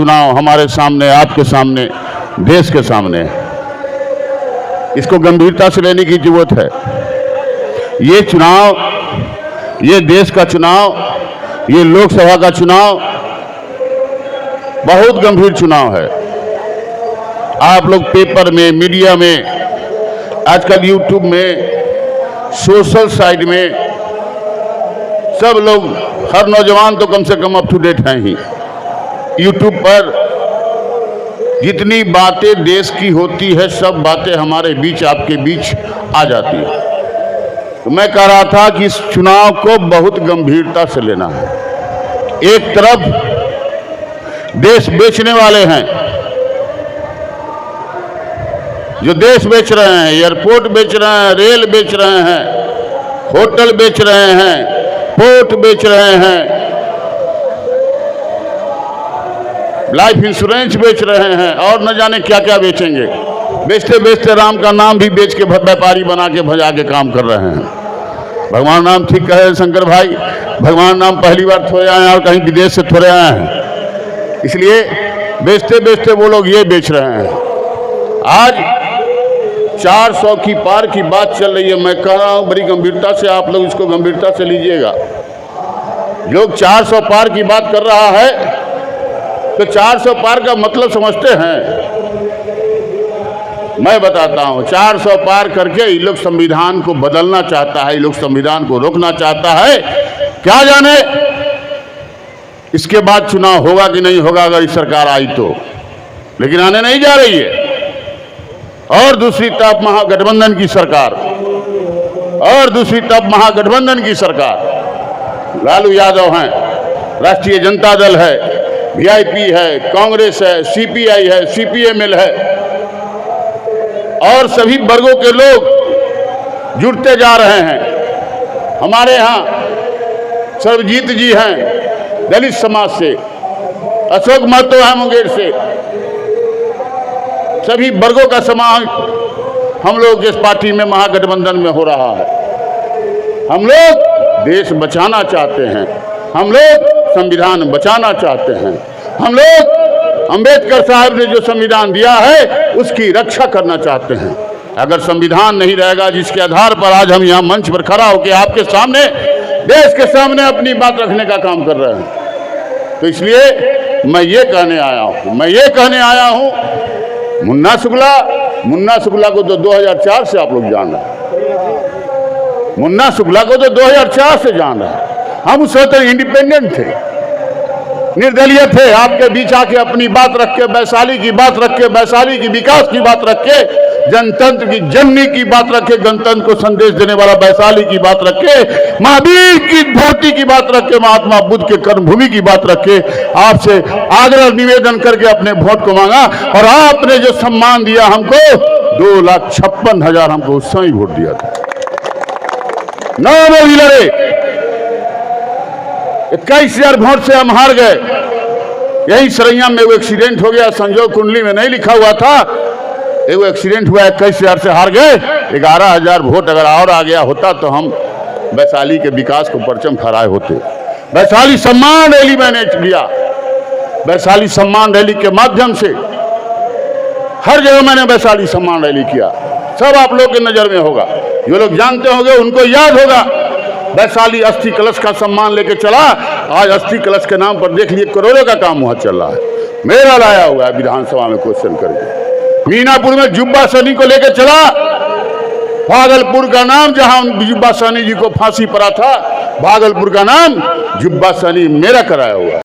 चुनाव हमारे सामने, आपके सामने, देश के सामने है। इसको गंभीरता से लेने की जरूरत है। ये चुनाव, ये देश का चुनाव, ये लोकसभा का चुनाव बहुत गंभीर चुनाव है। आप लोग पेपर में, मीडिया में, आजकल यूट्यूब में, सोशल साइट में सब लोग, हर नौजवान तो कम से कम अप टू डेट हैं ही। यूट्यूब पर जितनी बातें देश की होती है, सब बातें हमारे बीच, आपके बीच आ जाती है। तो मैं कह रहा था कि इस चुनाव को बहुत गंभीरता से लेना है। एक तरफ देश बेचने वाले हैं, जो देश बेच रहे हैं, एयरपोर्ट बेच रहे हैं, रेल बेच रहे हैं, होटल बेच रहे हैं, पोर्ट बेच रहे हैं, लाइफ इंश्योरेंस बेच रहे हैं, और न जाने क्या क्या बेचेंगे। बेचते बेचते राम का नाम भी बेच के व्यापारी बना के भजा के काम कर रहे हैं। भगवान नाम ठीक कहे शंकर भाई, भगवान नाम पहली बार थोड़े आए हैं और कहीं विदेश से थोड़े आए हैं, इसलिए बेचते बेचते वो लोग ये बेच रहे हैं। आज 400 की पार की बात चल रही है। मैं कह रहा हूँ बड़ी गंभीरता से, आप लोग इसको गंभीरता से लीजिएगा। लोग 400 पार की बात कर रहा है, तो 400 पार का मतलब समझते हैं? मैं बताता हूँ। 400 पार करके ये लोग संविधान को बदलना चाहता है, ये लोग संविधान को रोकना चाहता है। क्या जाने इसके बाद चुनाव होगा कि नहीं होगा, अगर इस सरकार आई तो, लेकिन आने नहीं जा रही है। और दूसरी तरफ महागठबंधन की सरकार, और दूसरी तरफ महागठबंधन की सरकार, लालू यादव हैं, राष्ट्रीय जनता दल है, वीआईपी है, कांग्रेस है, सीपीआई है, सीपीएमएल है, और सभी वर्गों के लोग जुड़ते जा रहे हैं। हमारे यहाँ सर्वजीत जी हैं दलित समाज से, अशोक महतो है मुंगेर से, सभी वर्गों का समाज हम लोग इस पार्टी में, महागठबंधन में हो रहा है। हम लोग देश बचाना चाहते हैं, हम लोग संविधान बचाना चाहते हैं, हम लोग अंबेडकर साहब ने जो संविधान दिया है उसकी रक्षा करना चाहते हैं। अगर संविधान नहीं रहेगा जिसके आधार पर आज हम यहाँ मंच पर खड़ा होकर आपके सामने, देश के सामने अपनी बात रखने का काम कर रहे हैं, तो इसलिए मैं ये कहने आया हूँ, मुन्ना शुक्ला को तो 2004 से आप लोग जान रहे हैं। मुन्ना शुक्ला को तो 2004 से जान रहे हैं। हम उस वक्त इंडिपेंडेंट थे, निर्दलीय थे। आपके बीच आके अपनी बात रख के, वैशाली की बात रख के, वैशाली की विकास की बात रख के, जनतंत्र की जननी की बात रख के, गणतंत्र को संदेश देने वाला वैशाली की बात रख के, महावीर की धरती की बात रख के, महात्मा बुद्ध के कर्मभूमि की बात रख के आपसे आग्रह निवेदन करके अपने वोट को मांगा, और आपने जो सम्मान दिया हमको, 2,56,000 हमको उस समय वोट दिया था। 9 में भी लड़े, 21,000 वोट से हम हार गए। यही सरैया में वो एक्सीडेंट हो गया, संजोग कुंडली में नहीं लिखा हुआ था, वो एक्सीडेंट हुआ, 21,000 से हार गए। 11,000 वोट अगर और आ गया होता तो हम वैशाली के विकास को परचम फहराए होते। वैशाली सम्मान रैली मैंने लिया, वैशाली सम्मान रैली के माध्यम से हर जगह मैंने वैशाली सम्मान रैली किया। सब आप लोग के नजर में होगा, जो लोग जानते होंगे उनको याद होगा। वैशाली अस्थि कलश का सम्मान लेके चला, आज अस्थि कलश के नाम पर देख लिए करोड़ों का काम वहां चल रहा है। मेरा लाया हुआ है विधानसभा में क्वेश्चन करके। मीनापुर में जुब्बा सहनी को लेकर चला, भागलपुर का नाम, जहां जुब्बा सहनी जी को फांसी पड़ा था, भागलपुर का नाम जुब्बा सहनी मेरा कराया हुआ है।